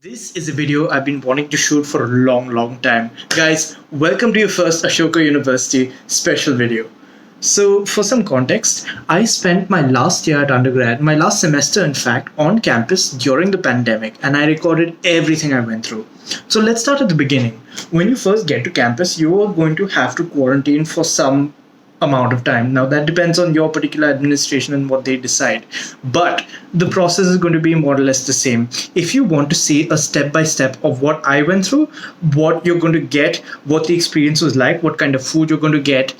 This is a video I've been wanting to shoot for a long time. Guys, welcome to your first Ashoka University special video. So, for some context, I spent my last year at undergrad, my last semester in fact, on campus during the pandemic, and I recorded everything I went through. So, let's start at the beginning. When you first get to campus, you are going to have to quarantine for some amount of time. Now, that depends on your particular administration and what they decide. But the process is going to be more or less the same. If you want to see a step by step of what I went through, what you're going to get, what the experience was like, what kind of food you're going to get,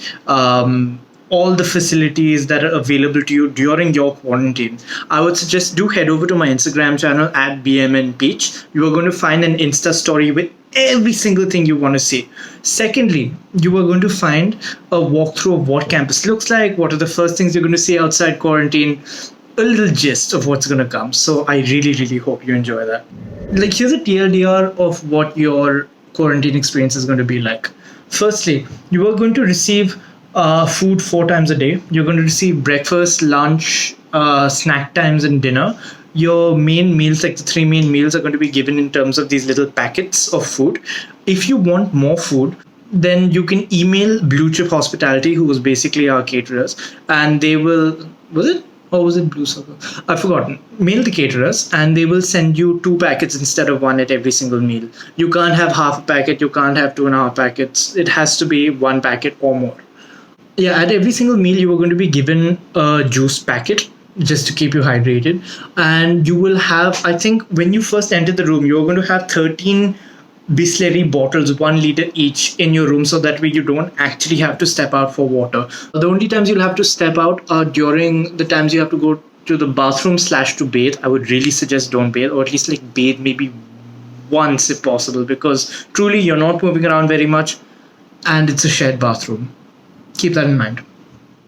all the facilities that are available to you during your quarantine, I would suggest do head over to my Instagram channel at BMNPeach. You are going to find an Insta story with every single thing you want to see. Secondly, you are going to find a walkthrough of what campus looks like, what are the first things you're going to see outside quarantine, a little gist of what's going to come. So I really hope you enjoy that. Like, here's a TLDR of what your quarantine experience is going to be like. Firstly, you are going to receive food 4 times a day. You're going to receive breakfast, lunch, snack times, and dinner. Your main meals, like the three main meals, are going to be given in terms of these little packets of food. If you want more food, then you can email Blue Chip Hospitality, who was basically our caterers, and they will. Was it? Or was it Blue Circle? I've forgotten. Mail the caterers and they will send you 2 packets instead of one at every single meal. You can't have half a packet, you can't have 2.5 packets. It has to be 1 packet or more. Yeah, at every single meal, you are going to be given a juice packet just to keep you hydrated. And you will have, I think, when you first enter the room, you're going to have 13 Bisleri bottles, 1 liter each, in your room, so that way you don't actually have to step out for water. The only times you'll have to step out are during the times you have to go to the bathroom / to bathe. I would really suggest don't bathe, or at least like bathe maybe once if possible, because truly you're not moving around very much and it's a shared bathroom. Keep that in mind.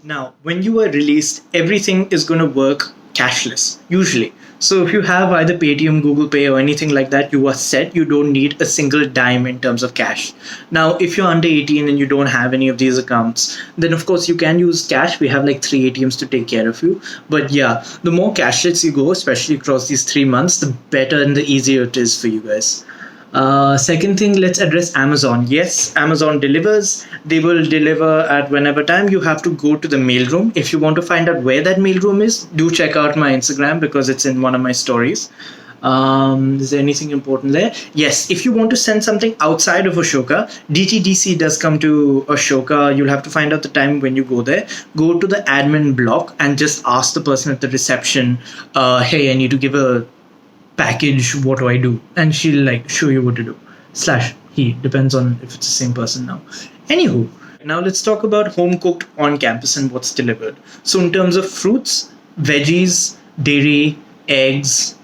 Now, when you are released, everything is going to work cashless, usually. So if you have either Paytm, Google Pay, or anything like that, you are set. You don't need a single dime in terms of cash. Now, if you're under 18 and you don't have any of these accounts, then of course you can use cash. We have like 3 ATMs to take care of you. But yeah, the more cashless you go, especially across these 3 months, the better and the easier it is for you guys. Second thing, let's address Amazon. Yes, Amazon delivers. They will deliver at whenever time. You have to go to the mailroom. If you want to find out where that mailroom is, do check out my Instagram because it's in one of my stories. Is there anything important there? Yes, if you want to send something outside of Ashoka, DTDC does come to Ashoka. You'll have to find out the time when you go there. Go to the admin block and just ask the person at the reception, hey, I need to give a package, what do I do? And she'll like show you what to do. / he, depends on if it's the same person now. Anywho, now let's talk about home cooked on campus and what's delivered. So in terms of fruits, veggies, dairy, eggs,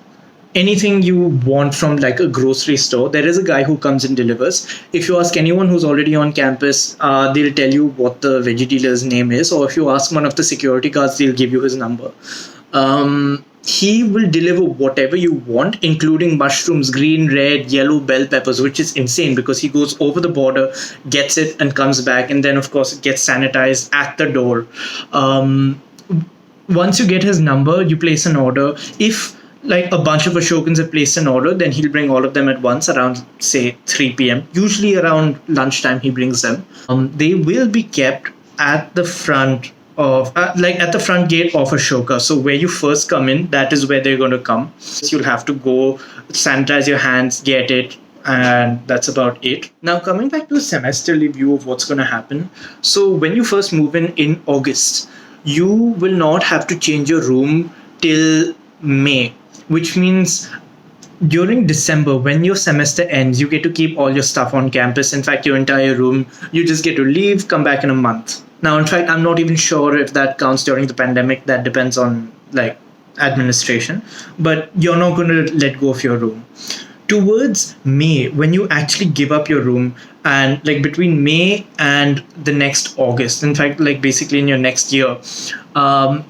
anything you want from like a grocery store, there is a guy who comes and delivers. If you ask anyone who's already on campus, they'll tell you what the veggie dealer's name is, or if you ask one of the security guards, they'll give you his number. He will deliver whatever you want, including mushrooms, green, red, yellow bell peppers, which is insane because he goes over the border, gets it, and comes back. And then, of course, it gets sanitized at the door. Once you get his number, you place an order. If like a bunch of Ashokans have placed an order, then he'll bring all of them at once around, say, 3 p.m. Usually around lunchtime, he brings them. They will be kept at the front of like at the front gate of Ashoka. So where you first come in, that is where they're going to come. So you'll have to go sanitize your hands, get it, and that's about it. Now coming back to a semesterly view of what's going to happen. So when you first move in August, you will not have to change your room till May, which means during December, when your semester ends, you get to keep all your stuff on campus. In fact, your entire room, you just get to leave, come back in a month. Now, in fact, I'm not even sure if that counts during the pandemic. That depends on like administration, but you're not going to let go of your room. Towards May, when you actually give up your room, and like between May and the next August, in fact, like basically in your next year,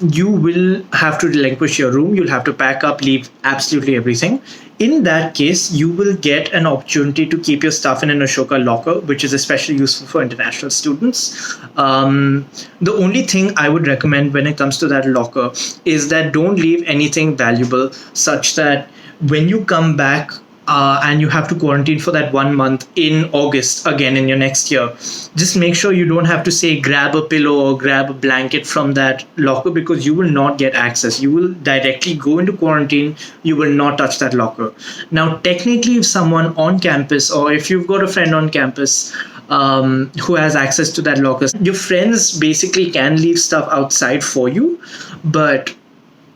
you will have to relinquish your room. You'll have to pack up, leave absolutely everything. In that case, you will get an opportunity to keep your stuff in an Ashoka locker, which is especially useful for international students. The only thing I would recommend when it comes to that locker is that don't leave anything valuable, such that when you come back and you have to quarantine for that 1 month in August again in your next year, just make sure you don't have to say grab a pillow or grab a blanket from that locker, because you will not get access. You will directly go into quarantine. You will not touch that locker. Now, technically, if someone on campus, or if you've got a friend on campus who has access to that locker, your friends basically can leave stuff outside for you, but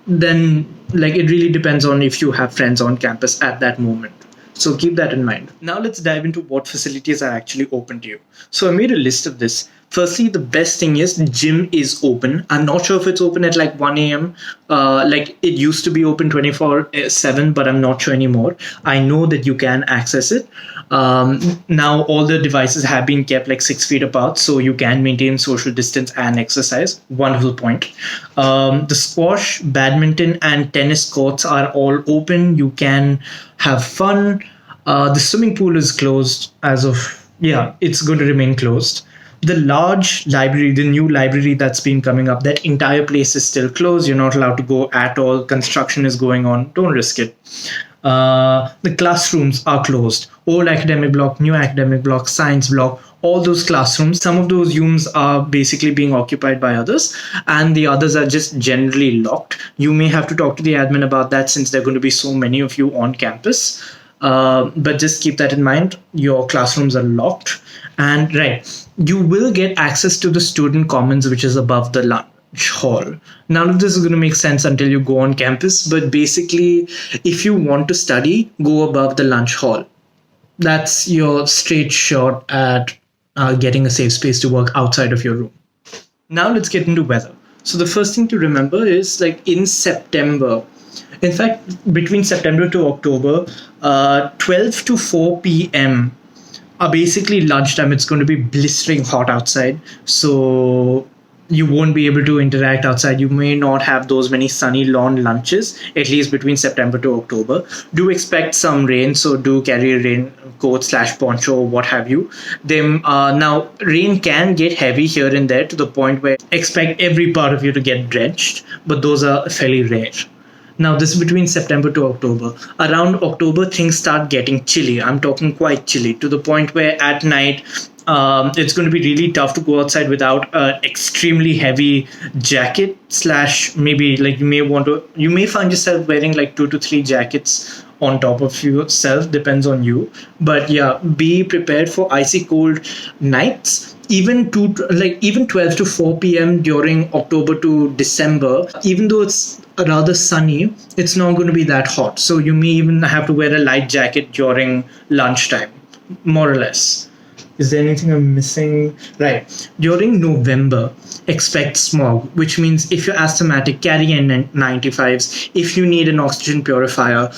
then like it really depends on if you have friends on campus at that moment. So keep that in mind. Now let's dive into what facilities are actually open to you. So I made a list of this. Firstly, the best thing is gym is open. I'm not sure if it's open at like 1 a.m. Like it used to be open 24/7, but I'm not sure anymore. I know that you can access it. Now all the devices have been kept like 6 feet apart, so you can maintain social distance and exercise. Wonderful point. The squash, badminton, and tennis courts are all open. You can have fun. The swimming pool is closed as of, yeah, it's going to remain closed. The large library, the new library that's been coming up, that entire place is still closed. You're not allowed to go at all. Construction is going on. Don't risk it. The classrooms are closed. Old academic block, new academic block, science block, all those classrooms. Some of those rooms are basically being occupied by others, and the others are just generally locked. You may have to talk to the admin about that, since there are going to be so many of you on campus. But just keep that in mind. Your classrooms are locked. And right, you will get access to the student commons, which is above the lunch hall. None of this is going to make sense until you go on campus, but basically, if you want to study, go above the lunch hall. That's your straight shot at getting a safe space to work outside of your room. Now let's get into weather. So the first thing to remember is, like, in September, in fact, between September to October, 12 to 4 p.m. are basically lunchtime. It's going to be blistering hot outside. So you won't be able to interact outside. You may not have those many sunny lawn lunches, at least between September to October. Do expect some rain, so do carry a raincoat / poncho, what have you. Now, rain can get heavy here and there to the point where expect every part of you to get drenched, but those are fairly rare. Now, this is between September to October. Around October, things start getting chilly. I'm talking quite chilly, to the point where at night, it's going to be really tough to go outside without an extremely heavy jacket / maybe like you may find yourself wearing like 2 to 3 jackets on top of yourself, depends on you. But yeah, be prepared for icy cold nights. Even 12 to 4 p.m. during October to December, even though it's rather sunny, it's not going to be that hot. So you may even have to wear a light jacket during lunchtime, more or less. Is there anything I'm missing? Right. During November, expect smog, which means if you're asthmatic, carry N95s. If you need an oxygen purifier,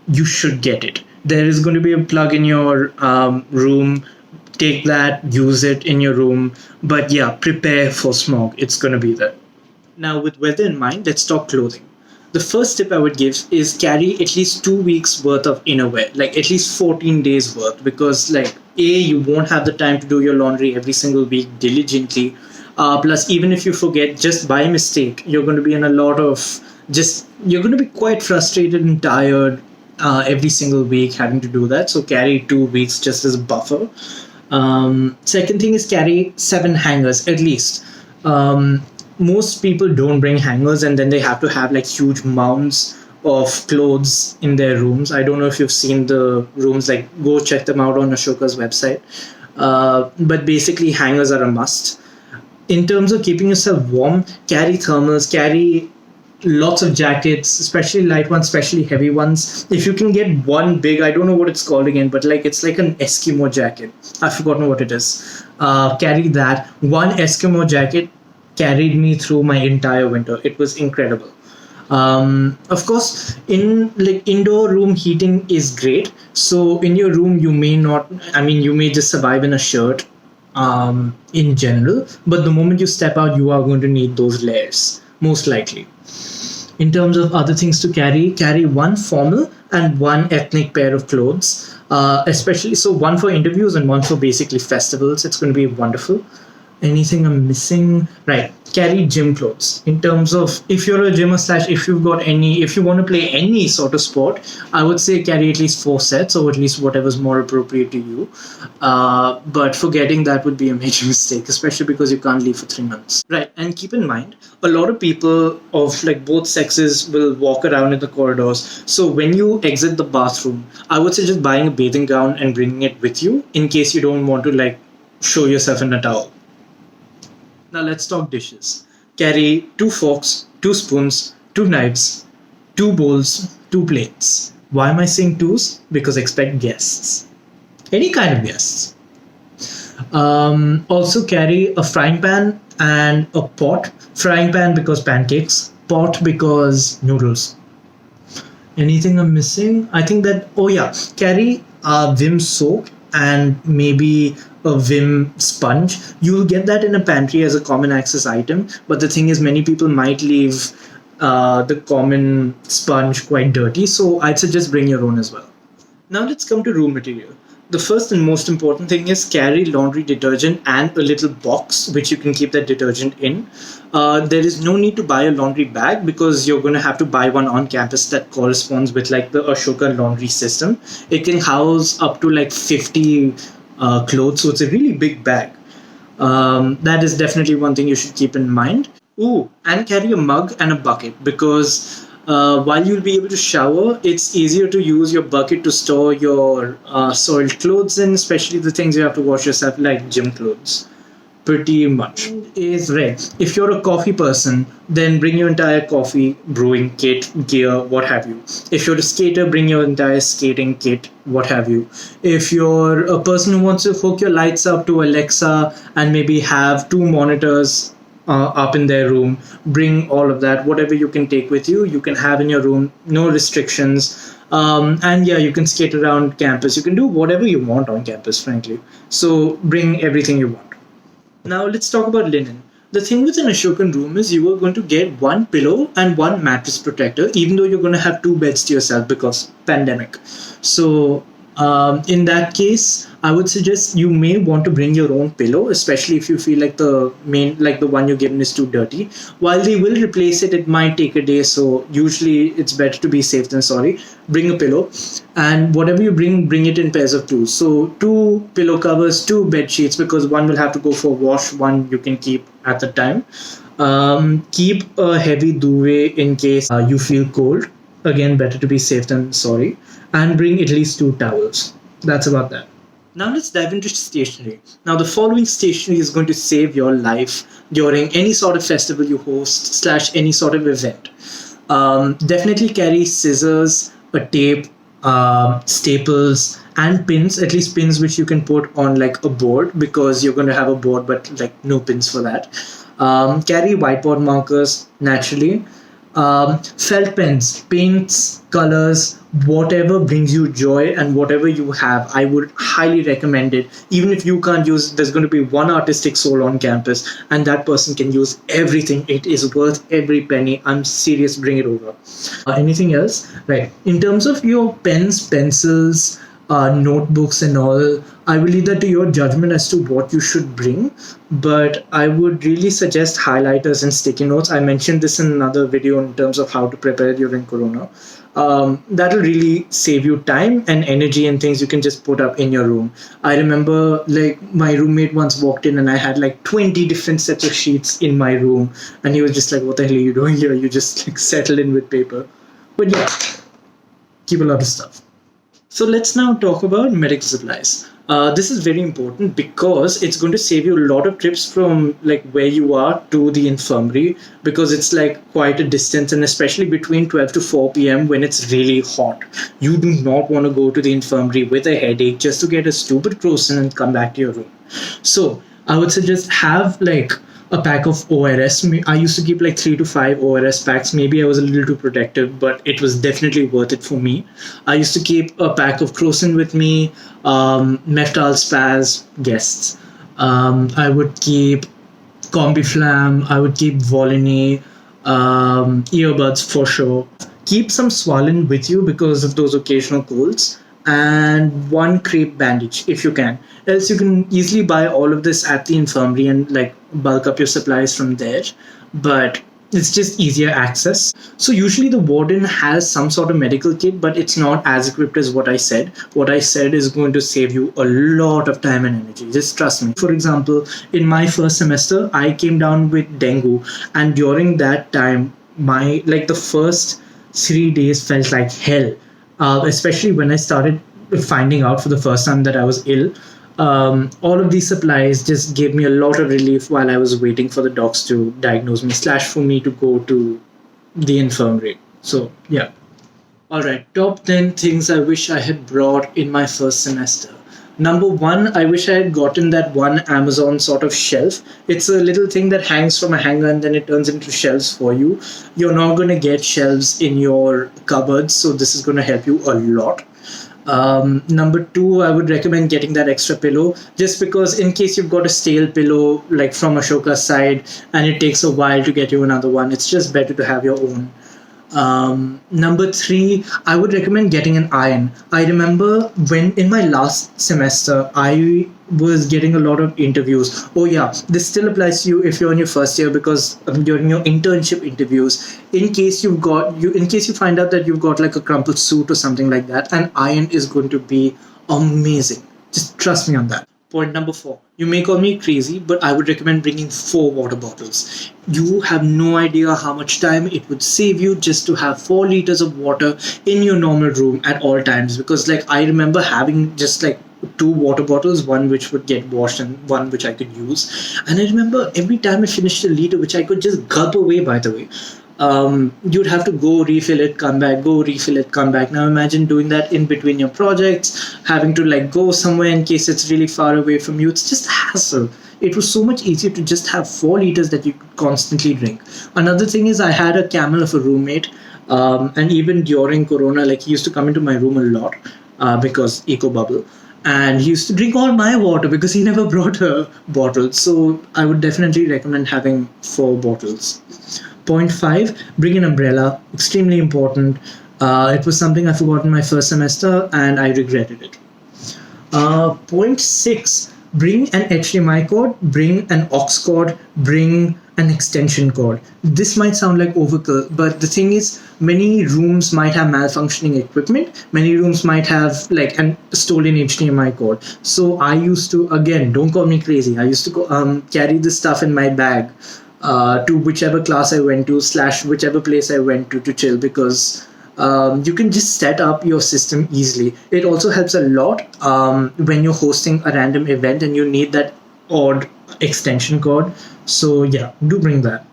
you should get it. There is going to be a plug in your room. Take that, use it in your room. But yeah, prepare for smog. It's going to be there. Now, with weather in mind, let's talk clothing. The first tip I would give is carry at least 2 weeks worth of innerwear, like at least 14 days worth, because like you won't have the time to do your laundry every single week diligently. Plus, even if you forget just by mistake, you're going to be in a lot of you're going to be quite frustrated and tired every single week having to do that. So carry 2 weeks just as a buffer. Second thing is carry 7 hangers at least. Most people don't bring hangers, and then they have to have like huge mounds of clothes in their rooms. I don't know if you've seen the rooms, like go check them out on Ashoka's website. But basically hangers are a must. In terms of keeping yourself warm, carry thermals, carry lots of jackets, especially light ones, especially heavy ones. If you can get one big, I don't know what it's called again, but like it's like an Eskimo jacket. I've forgotten what it is. Carry that. One Eskimo jacket carried me through my entire winter. It was incredible. Of course, in like indoor room heating is great. So in your room, you may just survive in a shirt in general. But the moment you step out, you are going to need those layers, most likely. In terms of other things to carry one formal and one ethnic pair of clothes, especially so one for interviews and one for basically festivals. It's going to be wonderful. Anything I'm missing? Right. Carry gym clothes. In terms of if you're a gymmer slash if you've got any, if you want to play any sort of sport, I would say carry at least 4 sets or at least whatever's more appropriate to you. But forgetting that would be a major mistake, especially because you can't leave for 3 months. Right. And keep in mind, a lot of people of like both sexes will walk around in the corridors. So when you exit the bathroom, I would suggest buying a bathing gown and bringing it with you in case you don't want to like show yourself in a towel. Now let's talk dishes. Carry 2 forks, 2 spoons, 2 knives, 2 bowls, 2 plates. Why am I saying twos? Because expect guests. Any kind of guests. Also carry a frying pan and a pot. Frying pan because pancakes, pot because noodles. Anything I'm missing? I think that, oh yeah, carry a Vim soap and maybe a Vim sponge. You'll get that in a pantry as a common access item, but the thing is, many people might leave the common sponge quite dirty, so I'd suggest bring your own as well. Now let's come to room material. The first and most important thing is carry laundry detergent and a little box which you can keep that detergent in. There is no need to buy a laundry bag because you're going to have to buy one on campus that corresponds with like the Ashoka laundry system. It can house up to like 50 clothes, so it's a really big bag. That is definitely one thing you should keep in mind. Ooh, and carry a mug and a bucket because while you'll be able to shower, it's easier to use your bucket to store your soiled clothes in, especially the things you have to wash yourself, like gym clothes. Pretty much. Is red. If you're a coffee person, then bring your entire coffee brewing kit, gear, what have you. If you're a skater, bring your entire skating kit, what have you. If you're a person who wants to hook your lights up to Alexa and maybe have 2 monitors up in their room, bring all of that. Whatever you can take with you, you can have in your room, no restrictions. And yeah, you can skate around campus. You can do whatever you want on campus, frankly. So bring everything you want. Now let's talk about linen. The thing with an Ashokan room is you are going to get one pillow and one mattress protector, even though you're going to have 2 beds to yourself because pandemic. So in that case, I would suggest you may want to bring your own pillow, especially if you feel like the one you're given is too dirty. While they will replace it, it might take a day. So usually it's better to be safe than sorry. Bring a pillow, and whatever you bring it in pairs of 2. So 2 pillow covers, 2 bed sheets, because one will have to go for a wash, one you can keep at the time. Keep a heavy duvet in case you feel cold. Again, better to be safe than sorry. And bring at least 2 towels. That's about that. Now let's dive into stationery. Now the following stationery is going to save your life during any sort of festival you host slash any sort of event. Definitely carry scissors, a tape, staples, and pins. At least pins which you can put on like a board because you're going to have a board, but like no pins for that. Carry whiteboard markers naturally. Felt pens, paints, colors, whatever brings you joy and whatever you have, I would highly recommend it. Even if you can't use, there's going to be one artistic soul on campus and that person can use everything. It is worth every penny. I'm serious, bring it over. Anything else? Right. In terms of your pens, pencils, notebooks and all, I will leave that to your judgment as to what you should bring, but I would really suggest highlighters and sticky notes. I mentioned this in another video in terms of how to prepare during Corona. That'll really save you time and energy and things you can just put up in your room. I remember like my roommate once walked in and I had like 20 different sets of sheets in my room and he was just like, what the hell are you doing here? You just like settle in with paper. But yeah, keep a lot of stuff. So let's now talk about medical supplies. This is very important because it's going to save you a lot of trips from like where you are to the infirmary because it's like quite a distance, and especially between 12 to 4 p.m. when it's really hot. You do not want to go to the infirmary with a headache just to get a stupid croissant and come back to your room. So I would suggest have like a pack of ORS. I used to keep like 3 to 5 ORS packs. Maybe I was a little too protective, but it was definitely worth it for me. I used to keep a pack of Crocin with me, Meftal Spaz, guests. I would keep Combiflam. I would keep Volini, earbuds for sure. Keep some Swollen with you because of those occasional colds. and one crepe bandage if you can. Else you can easily buy all of this at the infirmary and like bulk up your supplies from there. But it's just easier access. So usually the warden has some sort of medical kit, but it's not as equipped as what I said. What I said is going to save you a lot of time and energy. Just trust me. For example, in my first semester, I came down with dengue, and during that time, my like the first 3 days felt like hell. Especially when I started finding out for the first time that I was ill. All of these supplies just gave me a lot of relief while I was waiting for the docs to diagnose me, slash for me to go to the infirmary. So, yeah. All right, top 10 things I wish I had brought in my first semester. Number one, I wish I had gotten that one Amazon sort of shelf. It's a little thing that hangs from a hanger and then it turns into shelves for you. You're not going to get shelves in your cupboards, so this is going to help you a lot. Number two, I would recommend getting that extra pillow just because in case you've got a stale pillow like from Ashoka's side and it takes a while to get you another one, it's just better to have your own. Number three, I would recommend getting an iron. I remember when in my last semester, I was getting a lot of interviews. Oh yeah, this still applies to you if you're in your first year because during your internship interviews, in case you find out that you've got like a crumpled suit or something like that, an iron is going to be amazing. Just trust me on that. Point number four. You may call me crazy, but I would recommend bringing 4 water bottles. You have no idea how much time it would save you just to have 4 liters of water in your normal room at all times. Because, like, I remember having just like 2 water bottles, one which would get washed and one which I could use. And I remember every time I finished a liter, which I could just gulp away, by the way, you'd have to go refill it, come back, go refill it, come back. Now imagine doing that in between your projects, having to like go somewhere in case it's really far away from you. It's just a hassle. It was so much easier to just have 4 liters that you could constantly drink. Another thing is I had a camel of a roommate, and even during Corona, like he used to come into my room a lot because eco bubble. And he used to drink all my water because he never brought a bottle. So I would definitely recommend having 4 bottles. Point five, bring an umbrella. Extremely important. It was something I forgot in my first semester and I regretted it. Point six, bring an HDMI cord, bring an aux cord, bring an extension cord. This might sound like overkill, but the thing is, many rooms might have malfunctioning equipment. Many rooms might have like a stolen HDMI cord. So I used to, again, don't call me crazy. I used to go, carry this stuff in my bag to whichever class I went to / whichever place I went to chill because you can just set up your system easily. It also helps a lot when you're hosting a random event and you need that odd extension cord. So yeah, do bring that.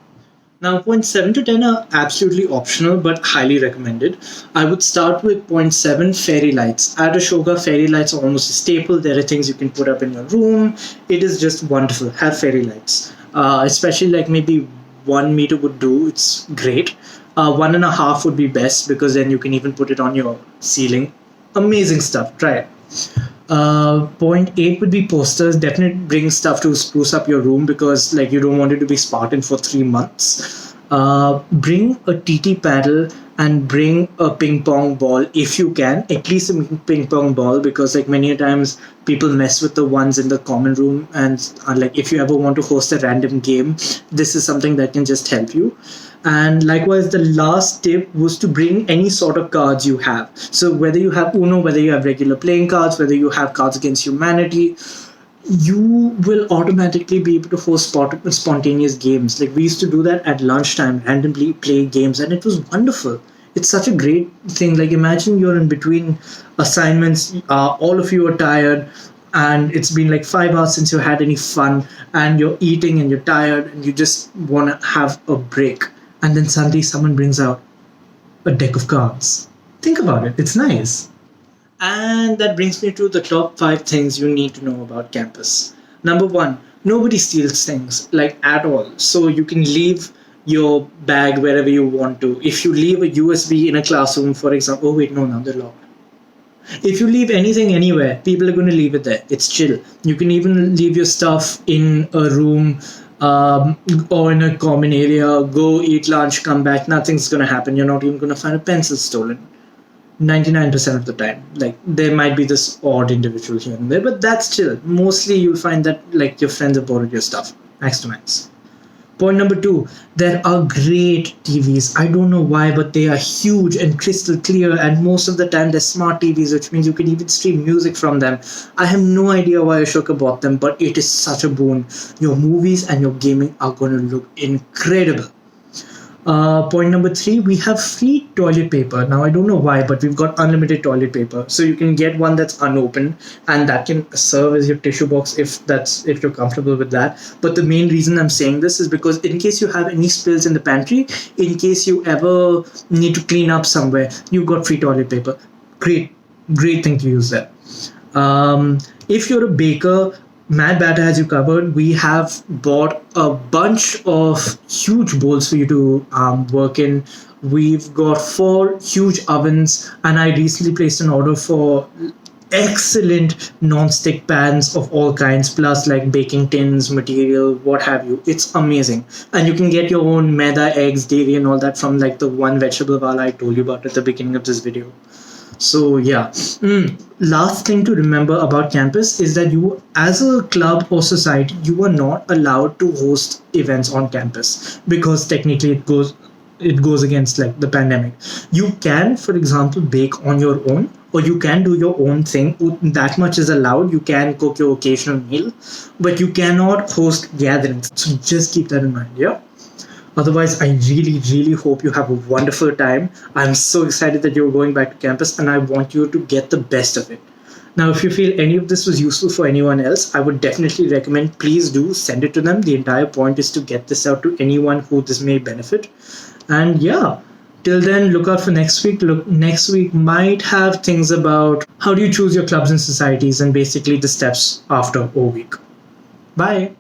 Now, points 7 to 10 are absolutely optional but highly recommended. I would start with point 7, fairy lights. At Ashoka, fairy lights are almost a staple. There are things you can put up in your room. It is just wonderful. Have fairy lights. Especially like maybe 1 meter would do. It's great. 1.5 would be best because then you can even put it on your ceiling. Amazing stuff. Try it. Point 8 would be posters. Definitely bring stuff to spruce up your room because like you don't want it to be Spartan for 3 months. Bring a TT paddle and bring a ping pong ball if you can, at least a ping pong ball because like many times people mess with the ones in the common room and like if you ever want to host a random game, this is something that can just help you. And likewise, the last tip was to bring any sort of cards you have. So whether you have Uno, whether you have regular playing cards, whether you have Cards Against Humanity, you will automatically be able to host spontaneous games. Like we used to do that at lunchtime, randomly play games, and it was wonderful. It's such a great thing. Like imagine you're in between assignments, all of you are tired, and it's been like 5 hours since you had any fun, and you're eating and you're tired, and you just want to have a break. And then suddenly someone brings out a deck of cards. Think about it, it's nice. And that brings me to the top 5 things you need to know about campus. Number 1, nobody steals things, like at all. So you can leave your bag wherever you want to. If you leave a USB in a classroom, for example, oh wait, no, now they're locked. If you leave anything anywhere, people are going to leave it there. It's chill. You can even leave your stuff in a room or in a common area, go eat lunch, come back, nothing's going to happen. You're not even going to find a pencil stolen. 99% of the time. Like there might be this odd individual here and there, but that's chill. Mostly you'll find that like your friends have borrowed your stuff. Max to max. Point number two, there are great TVs. I don't know why, but they are huge and crystal clear, and most of the time they're smart TVs, which means you can even stream music from them. I have no idea why Ashoka bought them, but it is such a boon. Your movies and your gaming are going to look incredible. Point number three, we have free toilet paper. Now, I don't know why, but we've got unlimited toilet paper. So you can get one that's unopened and that can serve as your tissue box if you're comfortable with that. But the main reason I'm saying this is because in case you have any spills in the pantry, in case you ever need to clean up somewhere, you've got free toilet paper. Great thing to use there. If you're a baker, Mad Batter has you covered. We have bought a bunch of huge bowls for you to work in. We've got 4 huge ovens, and I recently placed an order for excellent non-stick pans of all kinds, plus like baking tins, material, what have you. It's amazing. And you can get your own maida, eggs, dairy, and all that from like the one vegetable wala I told you about at the beginning of this video. So yeah, last thing to remember about campus is that you, as a club or society, you are not allowed to host events on campus because technically it goes against like the pandemic. You can, for example, bake on your own, or you can do your own thing. That much is allowed. You can cook your occasional meal, but you cannot host gatherings. So just keep that in mind. Yeah. Otherwise, I really, really hope you have a wonderful time. I'm so excited that you're going back to campus and I want you to get the best of it. Now, if you feel any of this was useful for anyone else, I would definitely recommend please do send it to them. The entire point is to get this out to anyone who this may benefit. And yeah, till then, look out for next week. Look, next week might have things about how do you choose your clubs and societies and basically the steps after a week. Bye.